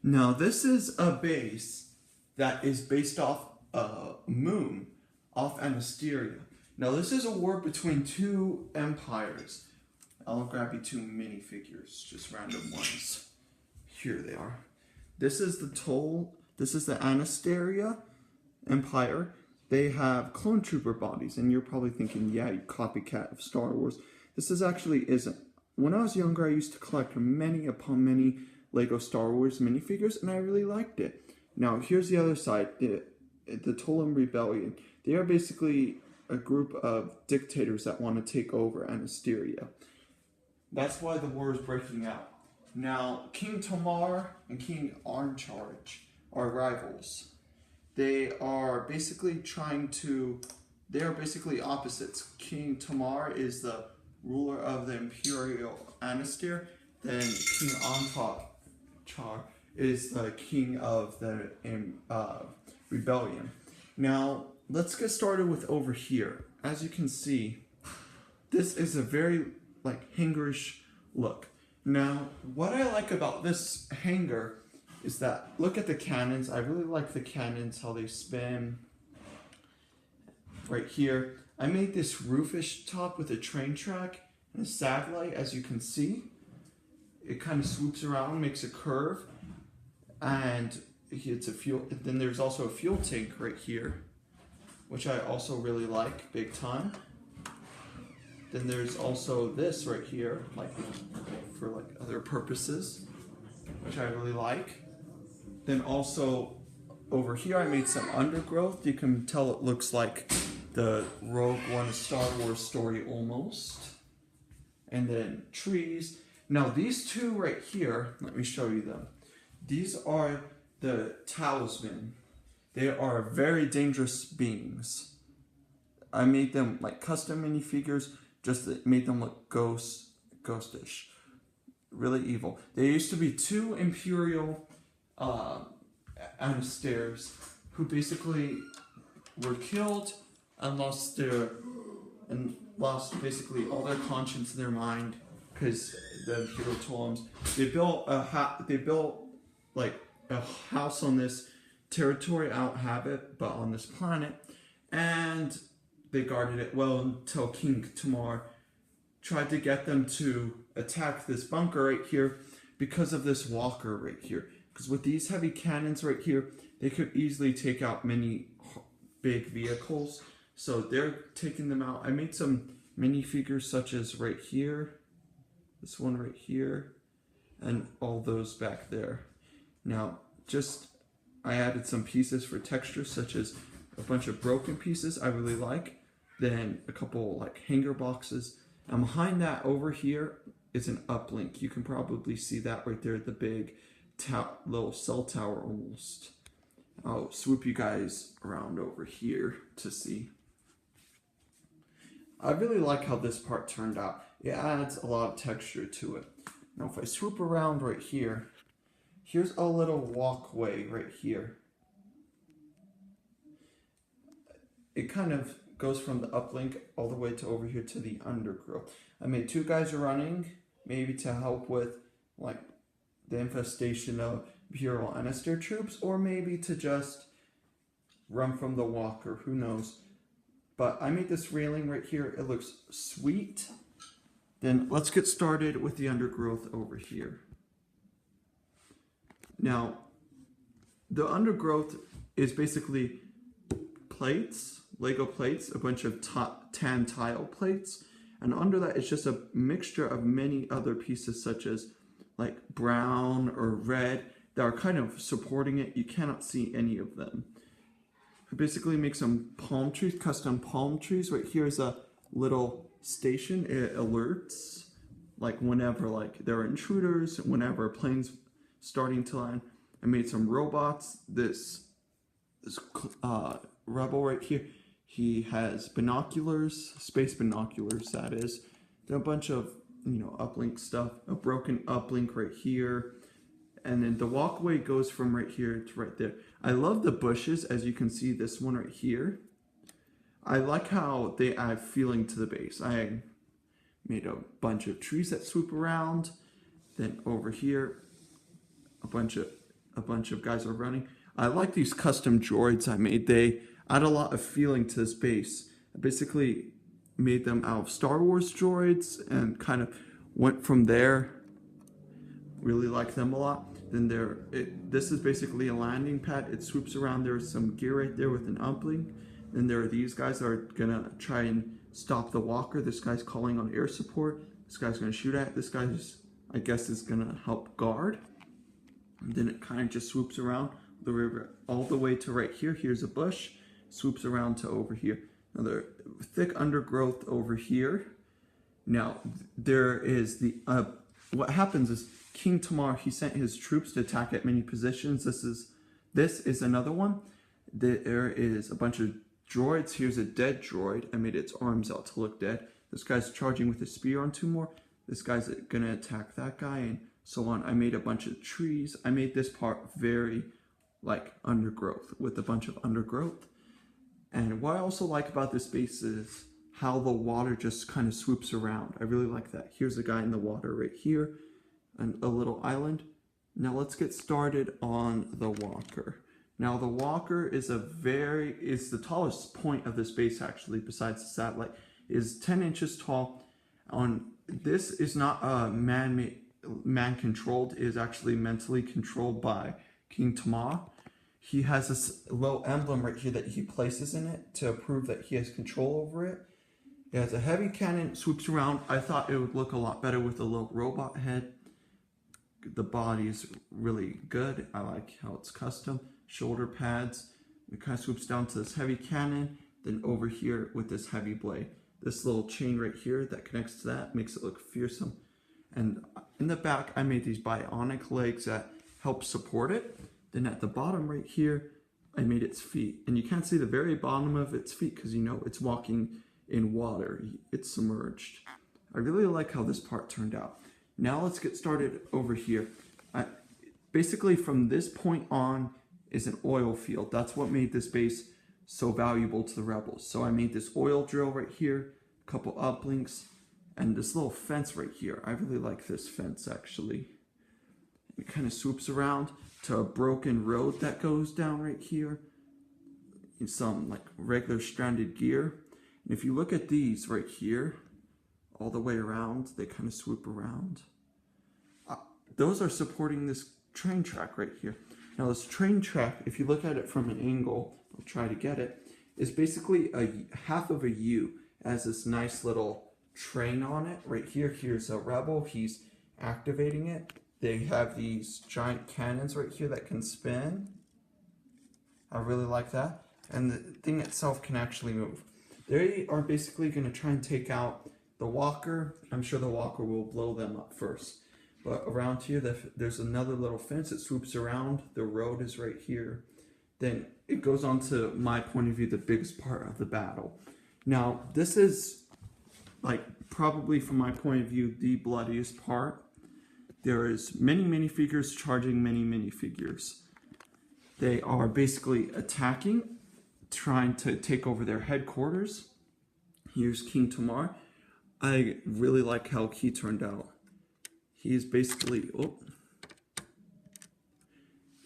Now this is a base that is based off a moon, off Anasteria. Now this is a war between two empires. I'll grab you two minifigures, just random ones. Here they are. This is the Anasteria Empire. They have clone trooper bodies, and you're probably thinking, yeah, you copycat of Star Wars. This actually isn't. When I was younger, I used to collect many upon many Lego Star Wars minifigures, and I really liked it. Now, here's the other side, the Totem Rebellion. They are basically a group of dictators that want to take over Anasteria. That's why the war is breaking out. Now, King Tomar and King Arncharge are rivals. They are basically opposites. King Tomar is the ruler of the Imperial Anasteria, then King Arncharge is the king of the rebellion. Now, let's get started with over here. As you can see, this is a very hangarish look. Now, what I like about this hanger is that, look at the cannons. I really like the cannons, how they spin. Right here, I made this roofish top with a train track and a satellite, as you can see. It kind of swoops around, makes a curve, and it's a fuel. Then there's also a fuel tank right here, which I also really like, big time. Then there's also this right here, for other purposes, which I really like. Then also over here, I made some undergrowth. You can tell it looks like the Rogue One Star Wars story almost. And then trees. Now these two right here, let me show you them. These are the talisman. They are very dangerous beings. I made them custom minifigures, just that made them look ghostish. Really evil. There used to be two Imperial Anastairs who basically were killed and lost basically all their conscience in their mind because the Imperial totems. They built a house on this territory. I don't have it, but on this planet, and they guarded it well until King Tomar tried to get them to attack this bunker right here because of this walker right here. Because with these heavy cannons right here, they could easily take out many big vehicles. So they're taking them out. I made some minifigures such as right here, this one right here, and all those back there. Now, I added some pieces for texture, such as a bunch of broken pieces I really like, then a couple hanger boxes. And behind that over here is an uplink. You can probably see that right there, the big little cell tower almost. I'll swoop you guys around over here to see. I really like how this part turned out. It adds a lot of texture to it. Now if I swoop around right here, here's a little walkway right here. It kind of goes from the uplink all the way to over here to the undergrowth. I made two guys running, maybe to help with the infestation of Imperial Anastair troops, or maybe to just run from the walker, who knows. But I made this railing right here. It looks sweet. Then let's get started with the undergrowth over here. Now, the undergrowth is basically plates, Lego plates, a bunch of tan tile plates. And under that, it's just a mixture of many other pieces, such as brown or red, that are kind of supporting it. You cannot see any of them. I basically make some palm trees, custom palm trees. Right here is a little station. It alerts whenever there are intruders, whenever a plane's starting to land. I made some robots. This rebel right here, he has binoculars, space binoculars that is. Then a bunch of uplink stuff, a broken uplink right here. And then the walkway goes from right here to right there. I love the bushes, as you can see, this one right here. I like how they add feeling to the base. I made a bunch of trees that swoop around. Then over here, a bunch of a bunch of guys are running. I like these custom droids I made. They add a lot of feeling to this base. I basically made them out of Star Wars droids and kind of went from there. Really like them a lot. Then this is basically a landing pad. It swoops around. There's some gear right there with an uplink. Then there are these guys that are gonna try and stop the walker. This guy's calling on air support. This guy's gonna shoot at. This guy's, I guess, is gonna help guard. And then it kind of just swoops around the river all the way to right here. Here's a bush. Swoops around to over here. Another thick undergrowth over here. Now there is the what happens is King Tamar, he sent his troops to attack at many positions. This is another one. There is a bunch of droids. Here's a dead droid. I made its arms out to look dead. This guy's charging with a spear on 2 more. This guy's gonna attack that guy and so on. I made a bunch of trees. I made this part very like undergrowth with a bunch of undergrowth. And what I also like about this base is how the water just kind of swoops around. I really like that. Here's a guy in the water right here. And a little island. Now let's get started on the walker. Now the walker is the tallest point of this base actually, besides the satellite, is 10 inches tall. This is not man controlled, it is actually mentally controlled by King Tamar. He has this little emblem right here that he places in it to prove that he has control over it. It has a heavy cannon, swoops around. I thought it would look a lot better with a little robot head. The body is really good. I like how it's custom. Shoulder pads. It kind of swoops down to this heavy cannon. Then over here with this heavy blade. This little chain right here that connects to that makes it look fearsome. And in the back, I made these bionic legs that help support it. Then at the bottom right here, I made its feet. And you can't see the very bottom of its feet because you know it's walking in water. It's submerged. I really like how this part turned out. Now let's get started over here. Basically from this point on is an oil field. That's what made this base so valuable to the rebels. So I made this oil drill right here, a couple uplinks, and this little fence right here. I really like this fence actually. It kind of swoops around to a broken road that goes down right here. And some like regular stranded gear. And if you look at these right here, all the way around, they kind of swoop around. Those are supporting this train track right here. Now this train track, if you look at it from an angle, I'll try to get it, is basically a half of a U. It has this nice little train on it right here. Here's a rebel, he's activating it. They have these giant cannons right here that can spin. I really like that. And the thing itself can actually move. They are basically going to try and take out the walker. I'm sure the walker will blow them up first. But around here, there's another little fence that swoops around. The road is right here. Then it goes on to my point of view, the biggest part of the battle. Now, this is like probably from my point of view, the bloodiest part. There is many minifigures charging many minifigures. They are basically attacking, trying to take over their headquarters. Here's King Tamar. I really like how he turned out. He's basically,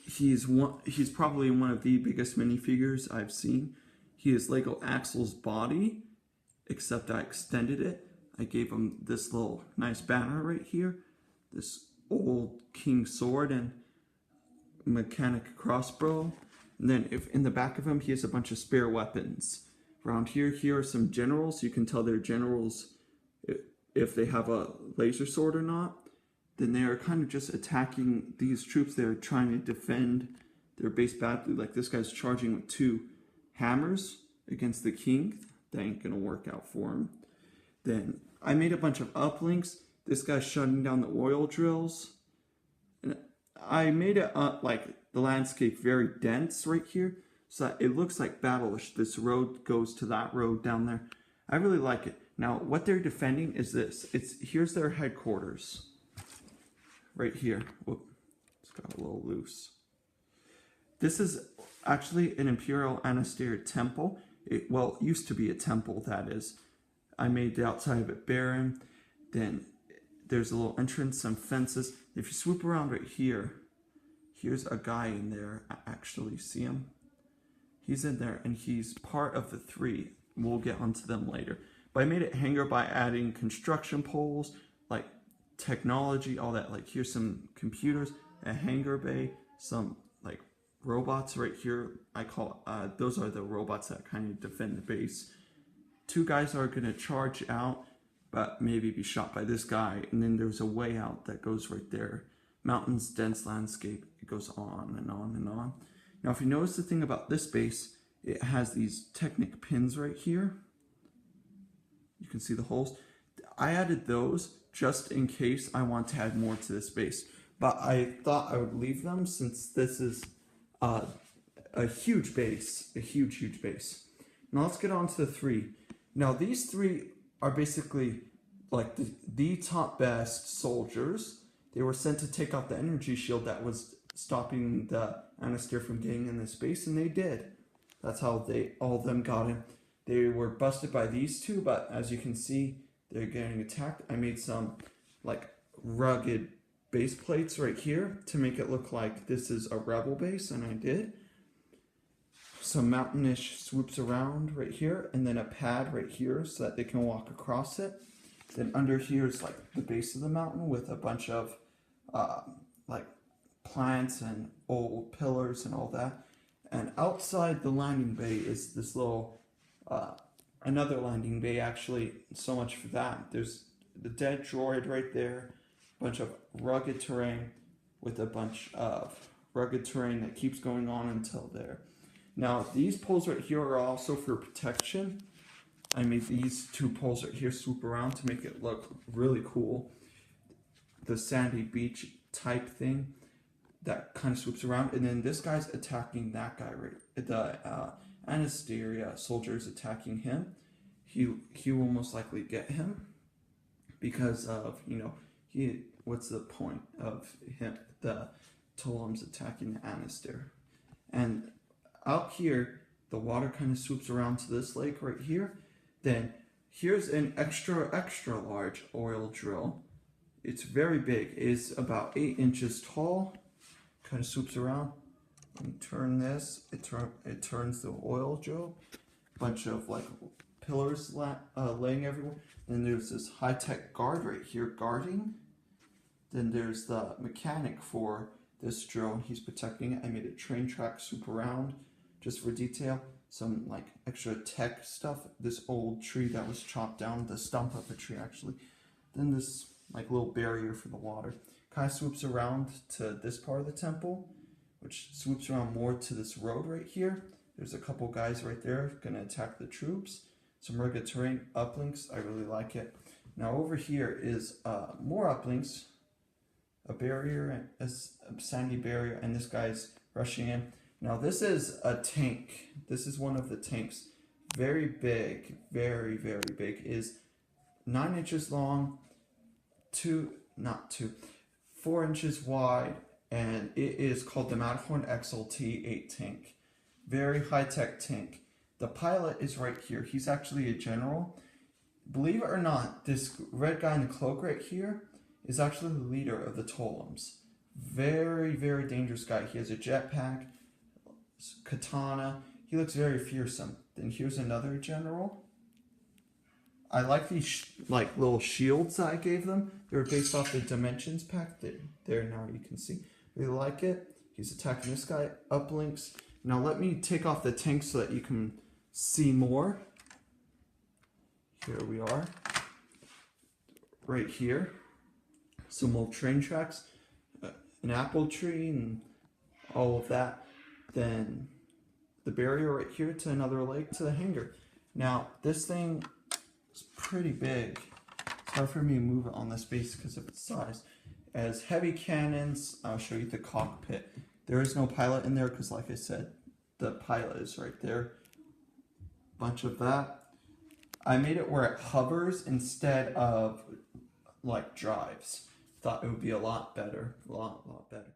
he's probably one of the biggest minifigures I've seen. He is Lego Axel's body, except I extended it. I gave him this little nice banner right here, this old king sword and mechanic crossbow. And then if in the back of him, he has a bunch of spare weapons. Around here are some generals. You can tell they're generals if they have a laser sword or not. Then they are kind of just attacking these troops. They're trying to defend their base badly. Like this guy's charging with 2 hammers against the king. That ain't gonna work out for him. Then I made a bunch of uplinks. This guy's shutting down the oil drills. And I made it like the landscape very dense right here, so that it looks like battle-ish. This road goes to that road down there. I really like it. Now, what they're defending is this. Here's their headquarters. Right here. Whoop, it's got a little loose. This is actually an Imperial Anastasia temple. It used to be a temple, that is. I made the outside of it barren. Then there's a little entrance, some fences. If you swoop around right here, Here's a guy in there. I actually see him. He's in there, and he's part of the 3. We'll get onto them later. But I made it hangar by adding construction poles, like technology, all that. Like here's some computers, a hangar bay, some like robots right here. I call those are the robots that kind of defend the base. 2 guys are gonna charge out, but maybe be shot by this guy. And then there's a way out that goes right there. Mountains, dense landscape. It goes on and on and on. Now, if you notice the thing about this base, it has these Technic pins right here. You can see the holes. I added those just in case I want to add more to this base. But I thought I would leave them since this is a huge base. A huge, huge base. Now let's get on to the 3. Now these 3 are basically like the top best soldiers. They were sent to take out the energy shield that was stopping the Anastair from getting in this base, and they did. That's how all of them got in. They were busted by these 2, but as you can see, they're getting attacked. I made some like rugged base plates right here to make it look like this is a rebel base, and I did. Some mountainish swoops around right here, and then a pad right here so that they can walk across it. Then under here is like the base of the mountain with a bunch of like plants and old pillars and all that. And outside the landing bay is this little another landing bay, actually. So much for that. There's the dead droid right there, a bunch of rugged terrain with a bunch of rugged terrain that keeps going on until there. Now these poles right here are also for protection. I made these 2 poles right here swoop around to make it look really cool. The sandy beach type thing that kind of swoops around, and then this guy's attacking that guy right. The Anastasia soldier is attacking him. He will most likely get him because of, you know, what's the point of him? The Tolems attacking the Anastair. And out here, the water kind of swoops around to this lake right here. Then here's an extra large oil drill. It's very big. It's about 8 inches tall. Kind of swoops around. And turn this. It turns the oil drill. Bunch of like pillars laying everywhere. Then there's this high-tech guard right here guarding. Then there's the mechanic for this drill. He's protecting it. I made a train track swoop around just for detail. Some like extra tech stuff. This old tree that was chopped down, the stump of a tree actually. Then this like little barrier for the water. Kind of swoops around to this part of the temple, which swoops around more to this road right here. There's a couple guys right there gonna attack the troops. Some rugged terrain, uplinks. I really like it. Now over here is more uplinks, a barrier, a sandy barrier, and this guy's rushing in. Now this is a tank. This is one of the tanks. Very big, very, very big. Is 9 inches long, 4 inches wide, and it is called the Matterhorn XLT-8 tank. Very high-tech tank. The pilot is right here. He's actually a general. Believe it or not, this red guy in the cloak right here is actually the leader of the Tolems. Very, very dangerous guy. He has a jetpack, katana. He looks very fearsome. Then here's another general. I like these like little shields that I gave them. They were based off the Dimensions pack. There now you can see. Really like it. He's attacking this guy. Uplinks. Now let me take off the tank so that you can see more. Here we are. Right here. Some old train tracks. An apple tree and all of that. Then the barrier right here to another lake to the hangar. Now this thing is pretty big. It's hard for me to move it on this base because of its size. It has heavy cannons. I'll show you the cockpit. There is no pilot in there because, like I said, the pilot is right there. Bunch of that. I made it where it hovers instead of like drives. Thought it would be a lot better. A lot better.